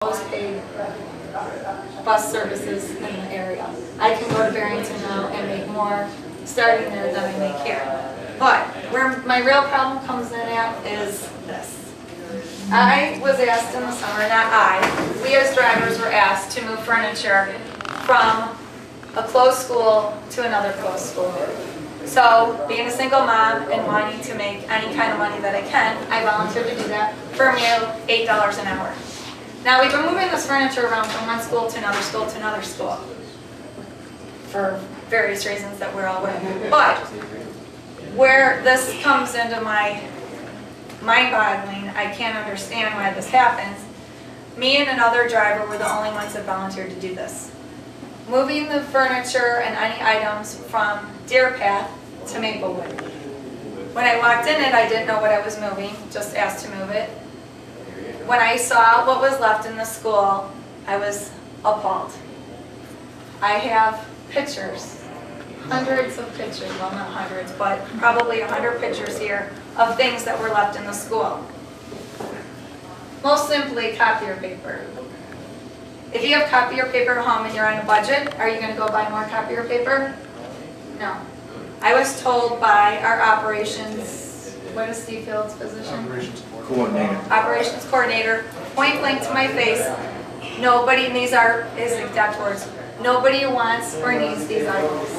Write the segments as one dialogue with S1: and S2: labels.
S1: lowest paid bus services in the area. I can go to Barrington now and make more starting there than I make here. But where my real problem comes in at is this. I was asked in the summer, not I, we as drivers were asked to move furniture from a closed school to another closed school. So, being a single mom and wanting to make any kind of money that I can, I volunteered to do that for a mere $8 an hour. Now, we've been moving this furniture around from one school to another school to another school for various reasons that we're all aware of. But where this comes into my mind-boggling, I can't understand why this happens. Me and another driver were the only ones that volunteered to do this. Moving the furniture and any items from Deer Path to Maplewood. When I walked in it, I didn't know what I was moving, just asked to move it. When I saw what was left in the school, I was appalled. I have pictures, hundreds of pictures, well not hundreds, but probably 100 pictures here of things that were left in the school. Most simply, copier paper. If you have copier paper at home and you're on a budget, are you going to go buy more copier paper? No. I was told by our operations, what is Steve Field's position? Operations coordinator, point blank to my face, nobody, and these are his exact words, nobody wants or needs these items.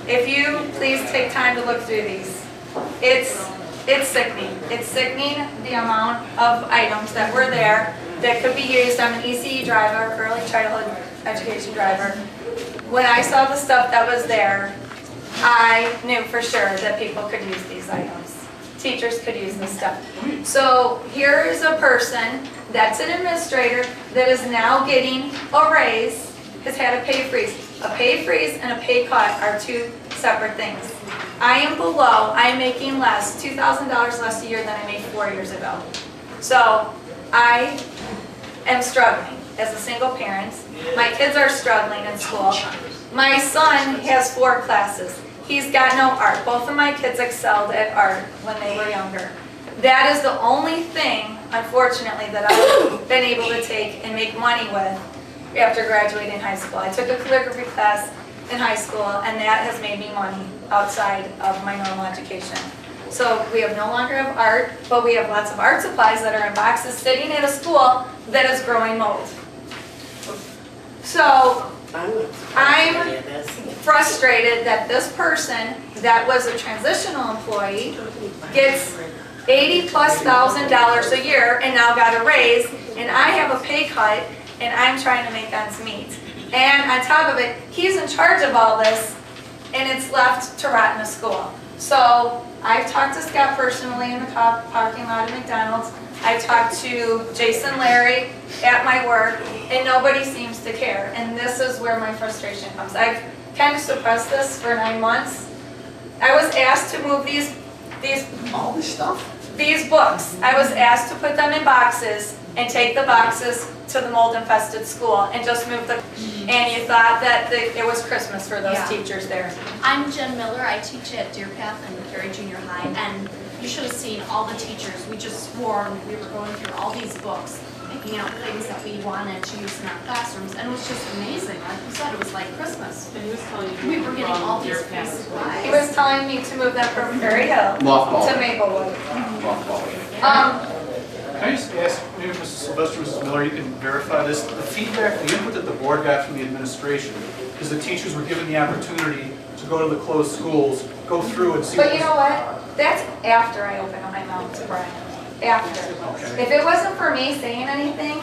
S1: If you please take time to look through these, it's sickening. It's sickening the amount of items that were there that could be used. I'm an ECE driver, early childhood education driver. When I saw the stuff that was there, I knew for sure that people could use these items. Teachers could use this stuff. So here is a person that's an administrator that is now getting a raise, has had a pay freeze. A pay freeze and a pay cut are two separate things. I am below, I am making less, $2,000 less a year than I made 4 years ago. So I am struggling as a single parent. My kids are struggling in school. My son has 4 classes. He's got no art. Both of my kids excelled at art when they were younger. That is the only thing, unfortunately, that I've been able to take and make money with after graduating high school. I took a calligraphy class in high school, and that has made me money outside of my normal education. So we have no longer have art, but we have lots of art supplies that are in boxes sitting at a school that is growing mold. So I'm frustrated that this person that was a transitional employee gets $80,000+ a year and now got a raise, and I have a pay cut and I'm trying to make ends meet. And on top of it, he's in charge of all this and it's left to rot in a school. So I've talked to Scott personally in the parking lot at McDonald's. I've talked to Jason Larry at my work, and nobody seems to care. And this is where my frustration comes. I've kind of suppressed this for 9 months. I was asked to move these
S2: all this stuff?
S1: These books. I was asked to put them in boxes and take the boxes to the mold-infested school and just move the. And you thought that it was Christmas for those teachers there.
S3: I'm Jen Miller. I teach at Deer Path and Cary Junior High, and you should have seen all the teachers. We just swarmed. We were going through all these books, picking out things that we wanted to use in our classrooms, and it was just amazing. Like you said, it was like Christmas.
S4: And he was telling you
S3: We were getting all these free supplies.
S1: He was telling me to move them from Prairie Hill to Maplewood.
S5: Can I just ask, maybe Mrs. Sylvester, Mrs. Miller, you can verify this. The feedback, the input that the board got from the administration is that teachers were given the opportunity to go to the closed schools, go through and see.
S1: But you know what? That's after I opened up my mouth to Brian. After.
S5: Okay.
S1: If it wasn't for me saying anything,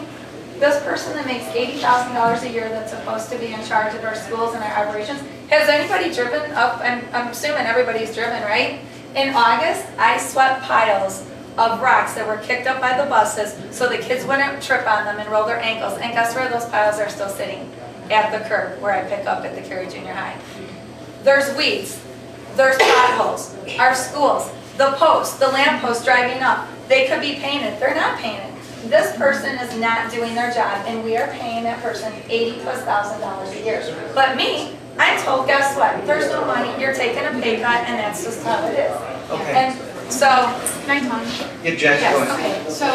S1: this person that makes $80,000 a year that's supposed to be in charge of our schools and our operations, has anybody driven up? I'm assuming everybody's driven, right? In August, I swept piles of rocks that were kicked up by the buses so the kids wouldn't trip on them and roll their ankles. And guess where those piles are still sitting? At the curb where I pick up at the Cary Junior High. There's weeds. There's potholes. Our schools, the posts, the lamp posts driving up, they could be painted. They're not painted. This person is not doing their job, and we are paying that person $80,000+ a year. But me, I'm told, guess what? There's no money. You're taking a pay cut, and that's just how it is.
S2: Okay.
S1: And so,
S3: Can I talk?
S2: Yeah, Jen, go ahead.
S3: Okay, so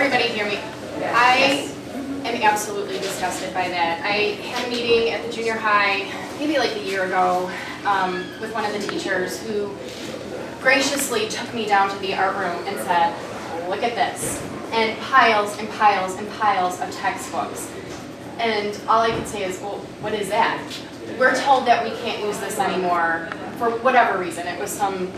S4: everybody hear me? I am absolutely disgusted by that. I had a meeting at the junior high, maybe like a year ago, with one of the teachers who graciously took me down to the art room and said, look at this. And piles and piles and piles of textbooks. And all I could say is, well, what is that? We're told that we can't use this anymore for whatever reason. It was some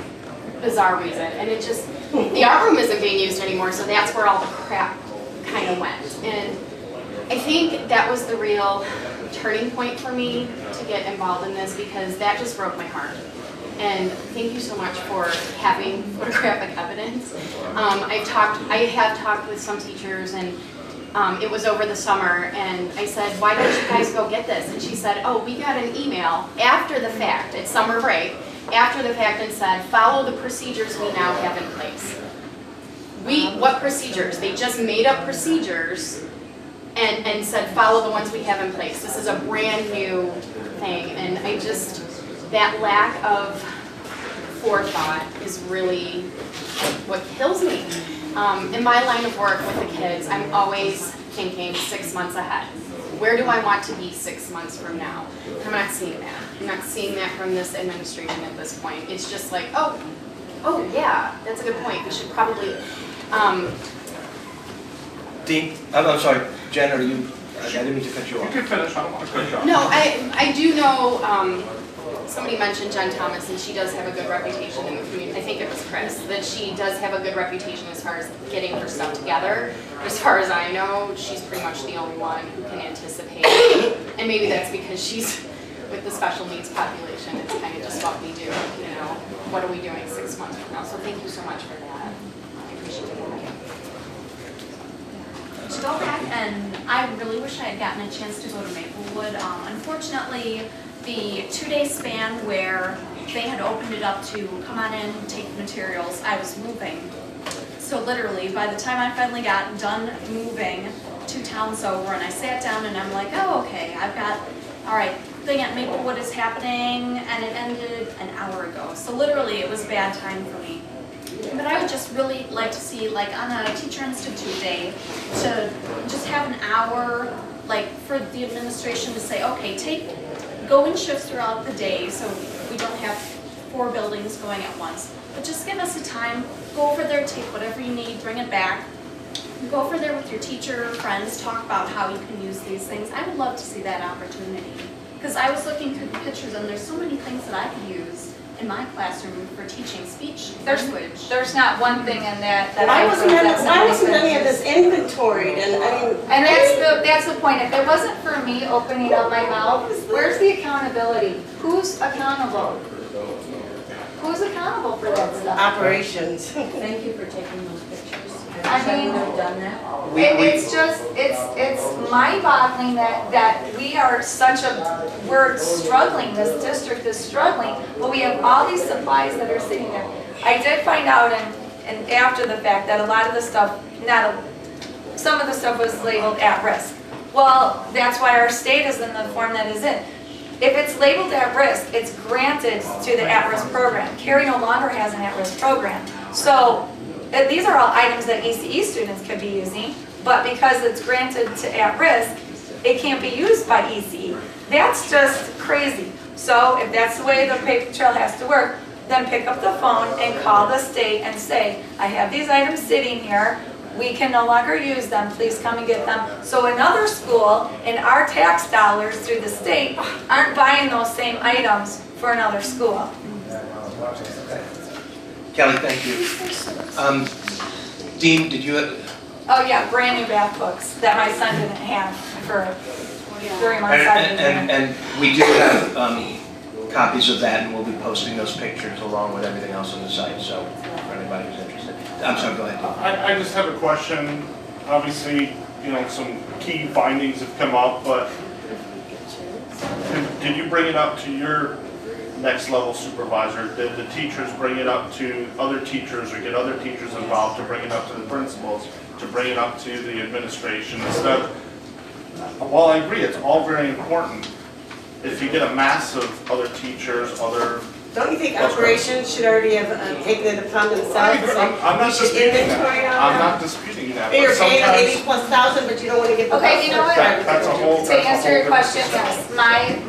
S4: bizarre reason. And it just, the art room isn't being used anymore, so that's where all the crap kind of went. And I think that was the real turning point for me to get involved in this, because that just broke my heart. And thank you so much for having photographic evidence. I have talked with some teachers, and it was over the summer, and I said, why don't you guys go get this? And she said, oh, we got an email after the fact, it's summer break, after the fact, and said, follow the procedures we now have in place. What procedures? They just made up procedures and said, follow the ones we have in place. This is a brand new thing, and I just, that lack of forethought is really what kills me. In my line of work with the kids, I'm always thinking 6 months ahead. Where do I want to be 6 months from now? I'm not seeing that. I'm not seeing that from this administration at this point. It's just like, oh yeah, that's a good point. We should probably.
S2: Dean, I'm sorry, Jen, are you, I didn't mean to cut you
S5: You
S2: off.
S5: can finish, I don't want to cut you off.
S4: No, I do know, somebody mentioned Jen Thomas, and she does have a good reputation in the community. I think it was Chris, that she does have a good reputation as far as getting her stuff together. But as far as I know, she's pretty much the only one who can anticipate. And maybe that's because she's with the special needs population. It's kind of just what we do, you know. What are we doing 6 months from now? So thank you so much for that. I appreciate it.
S3: To go back, and I really wish I had gotten a chance to go to Maplewood. Unfortunately, the 2-day span where they had opened it up to come on in, take materials, I was moving. So literally, by the time I finally got done moving, 2 towns over, and I sat down and I'm like, oh, okay, I've got, all right, thing at Maplewood is happening, and it ended an hour ago. So literally, it was bad time for me. But I would just really like to see, like on a Teacher Institute day, to just have an hour, like for the administration to say, okay, go in shifts throughout the day so we don't have 4 buildings going at once. But just give us a time, go over there, take whatever you need, bring it back. Go over there with your teacher friends, talk about how you can use these things. I would love to see that opportunity. Because I was looking through the pictures and there's so many things that I could use in my classroom for teaching speech, language.
S1: There's not one thing in that
S6: Why
S1: I
S6: wasn't
S1: wrote
S6: any,
S1: that
S6: why wasn't
S1: somebody
S6: any of
S1: could
S6: this inventoried? And I mean,
S1: And that's the point. If it wasn't for me opening up my mouth, where's the accountability? Who's accountable? Who's accountable for that stuff?
S6: operations.
S7: Thank you for taking those pictures.
S1: I mean,
S7: I would have done that.
S1: It's mind-boggling that we are we're struggling, this district is struggling, but we have all these supplies that are sitting there. I did find out and after the fact that a lot of the stuff, some of the stuff was labeled at risk. Well, that's why our state is in the form that is in. If it's labeled at risk, it's granted to the at-risk program. Cary no longer has an at-risk program. So these are all items that ECE students could be using, but because it's granted to at-risk, it can't be used by ECE. That's just crazy. So if that's the way the paper trail has to work, then pick up the phone and call the state and say, I have these items sitting here, we can no longer use them, please come and get them. So another school, and our tax dollars through the state, aren't buying those same items for another school.
S2: Kelly, thank you. Dean, did you,
S1: Oh yeah, brand new bath books that my son didn't have for 3 months out of the year.
S2: and we do have copies of that, and we'll be posting those pictures along with everything else on the site, so for anybody who's interested. I'm sorry, go ahead, Dean.
S8: I just have a question. Obviously, you know, some key findings have come up, but did you bring it up to your next level supervisor? Did the teachers bring it up to other teachers or get other teachers involved to bring it up to the principals, to bring it up to the administration instead of, while I agree it's all very important, if you get a mass of other teachers,
S6: Don't you think operations should already have taken it upon themselves?
S8: I'm not disputing that. I'm not disputing that. that.
S6: You're
S8: But
S6: paying
S8: sometimes-
S6: 80,000+, but you don't wanna get the.
S1: Okay, you know what?
S8: That's a whole.
S1: To answer your question, yes,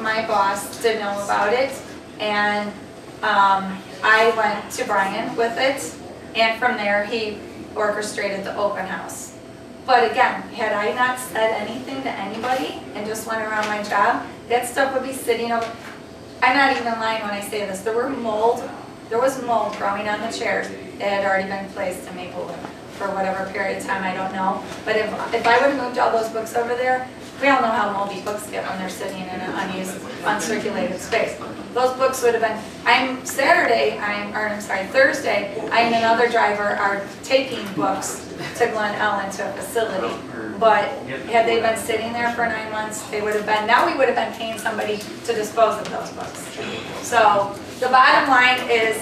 S1: my boss did know about it, and I went to Brian with it, and from there, he orchestrated the open house. But again, had I not said anything to anybody and just went around my job, that stuff would be sitting over. I'm not even lying when I say this. There was mold growing on the chairs. It had already been placed in Maplewood for whatever period of time, I don't know. But if I would have moved all those books over there, we all know how moldy books get when they're sitting in an unused, uncirculated space. Those books would have been, Thursday, I and another driver are taking books to Glen Ellen to a facility. But had they been sitting there for 9 months, they would have been, now we would have been paying somebody to dispose of those books. So the bottom line is,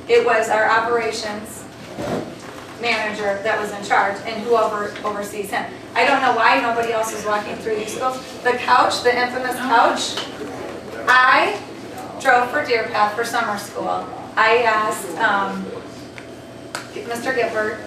S1: it was our operations manager that was in charge and whoever oversees him. I don't know why nobody else is walking through these schools. The couch, the infamous couch, I drove for Deer Path for summer school. I asked Mr. Gifford,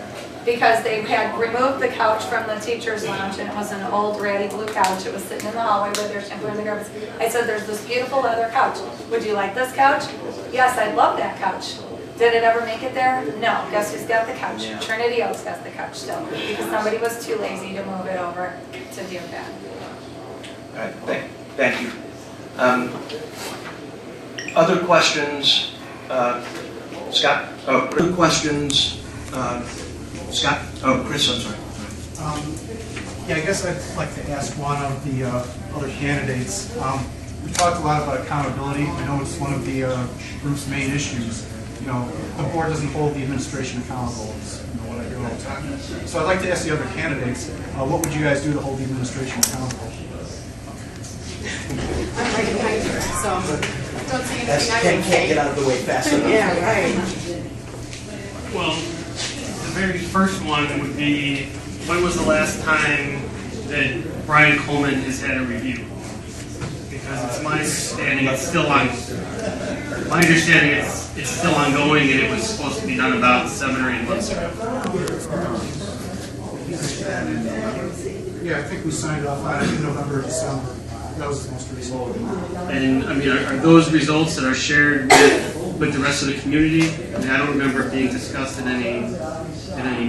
S1: because they had removed the couch from the teacher's lounge and it was an old ratty blue couch. It was sitting in the hallway with their shampoo and the garbage. I said, there's this beautiful leather couch. Would you like this couch? Yes, I'd love that couch. Did it ever make it there? No. Guess who's got the couch? Trinity Oaks has the couch still, because somebody was too lazy to move it over to Deer Path.
S2: All right, thank you. Other questions? Scott? Oh, other questions? Scott? Oh, Chris, I'm sorry.
S5: Yeah, I guess I'd like to ask one of the other candidates. We talked a lot about accountability. I know it's one of the group's main issues. You know, the board doesn't hold the administration accountable, is what I hear all the time. So I'd like to ask the other candidates, what would you guys do to hold the administration accountable?
S4: I'm right behind you, so don't say
S9: That's,
S4: anything I
S9: can't
S4: wouldn't say.
S9: get out of the way fast enough.
S6: Yeah, right.
S10: Well, the very first one would be, when was the last time that Brian Coleman has had a review? Because it's my understanding it's still ongoing, and it was supposed to be done about 7 or 8 months ago.
S5: Yeah, I think we signed off on it in November or December. That was the most recent.
S10: And I mean, are those results that are shared with the rest of the community? I mean, I don't remember it being discussed in any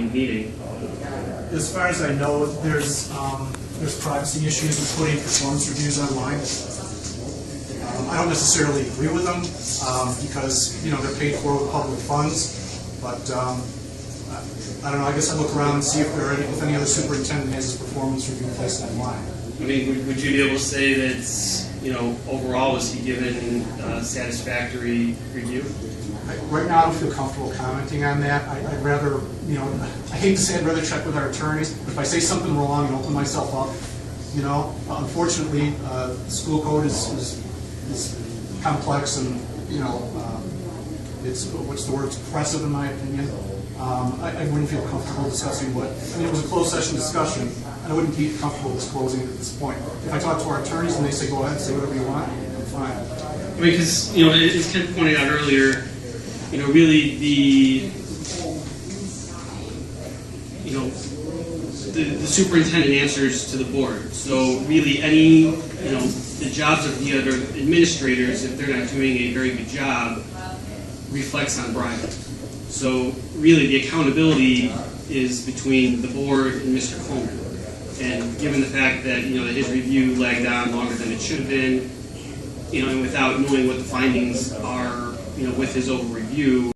S10: meeting.
S5: As far as I know, there's privacy issues with putting performance reviews online. I don't necessarily agree with them because they're paid for with public funds, but I don't know. I guess I look around and see if any other superintendent has his performance review placed online.
S10: I mean, would you be able to say that, overall, was he given a satisfactory review?
S5: Right now, I don't feel comfortable commenting on that. I'd rather, I hate to say I'd rather check with our attorneys. If I say something wrong and open myself up, unfortunately, the school code is complex and, it's, what's the word, it's oppressive in my opinion. I wouldn't feel comfortable discussing it was a closed session discussion, and I wouldn't be comfortable disclosing it at this point. If I talk to our attorneys and they say, go ahead, say whatever you want, I'm fine.
S10: I mean, because, as Ken pointed out earlier, really the superintendent answers to the board. So really any, the jobs of the other administrators, if they're not doing a very good job, reflects on Brian. So really the accountability is between the board and Mr. Coleman. And given the fact that, that his review lagged on longer than it should have been, and without knowing what the findings are, with his over review,